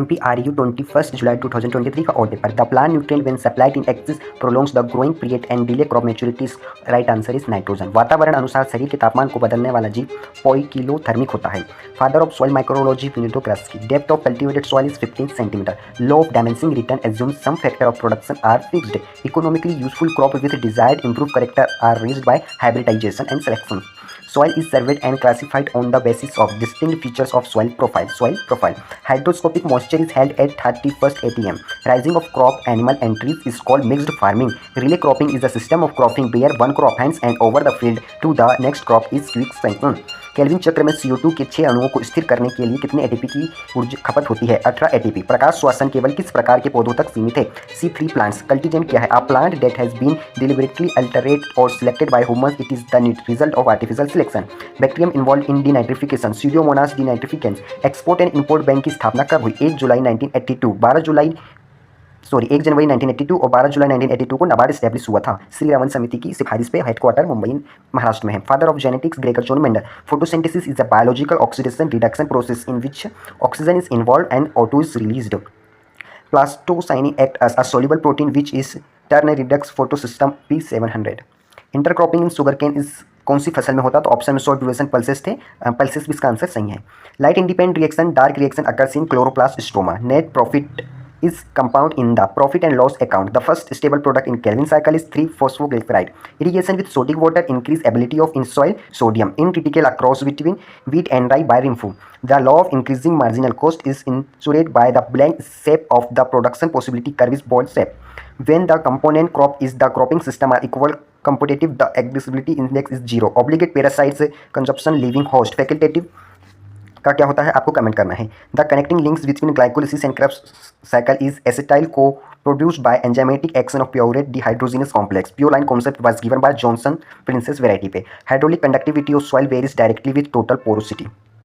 MPRU 21st July 2023 का order पर the plant nutrient when supplied in excess prolongs the growing period and delay crop maturity. Right answer is nitrogen. वातावरण अनुसार शरीर के तापमान को बदलने वाला जीव पोइकिलोथर्मिक होता है। Father of soil microbiology Winogradsky. Depth of cultivated soil is 15 centimetre. Law of diminishing return assumes some factor of production are fixed. Economically useful crop with desired improve character are raised by hybridization and selection. Soil is surveyed and classified on the basis of distinct features of soil profile. Soil profile. Hydroscopic moisture is held at 31st atm. Rising of crop animal entries is called mixed farming. Relay cropping is a system of cropping where one crop hands and over the field to the next crop is quick cycle. Kelvin चक्र में CO2 के 6 अणुओं को स्थिर करने के लिए कितने ATP की ऊर्जा खपत होती है? 18 ATP। प्रकाश श्वसन केवल किस प्रकार के पौधों तक सीमित है? C3 plants. कल्टीजेंट क्या है? A plant that has been deliberately altered or selected by humans. It is the result of artificial selection. Bacterium involved in denitrification. Pseudomonas denitrificans. Export and import bank की स्थापना कब हुई? 1 जनवरी 1982 और 12 जुलाई 1982 को नाबार्ड स्टैब्लिश हुआ था। श्री रमन समिति की सिफारिश पे हेडक्वार्टर मुंबई महाराष्ट्र में है। Father of genetics Gregor John Mendel. Photosynthesis is a biological oxidation reduction process in which oxygen is involve and O2 is released. Plastocyanin act as a soluble protein which is turn redox photosystem P700। Intercropping in sugarcane is कौन सी फसल में होता? तो option में short duration pulses थे। Pulses भी इसका आंसर सही है। Light independent reaction dark reaction occurs in chloroplast stroma. Net profit is compound in the profit and loss account. The first stable product in Kelvin cycle is 3-phosphoglyceride. Irrigation with sodic water increase ability of in soil sodium. In critical cross between wheat and rye by Rimfu. The law of increasing marginal cost is ensured by the blank shape of the production possibility curve is ball shape. When the component crop is the cropping system are equal competitive, the accessibility index is 0. Obligate parasites consumption living host. Facultative का क्या होता है? आपको comment करना है। The connecting links between glycolysis and Krebs cycle is acetyl co produced by enzymatic action of pyruvate dehydrogenase complex. Pure line concept was given by Johannsen princess variety पे। Hydraulic conductivity of soil varies directly with total porosity.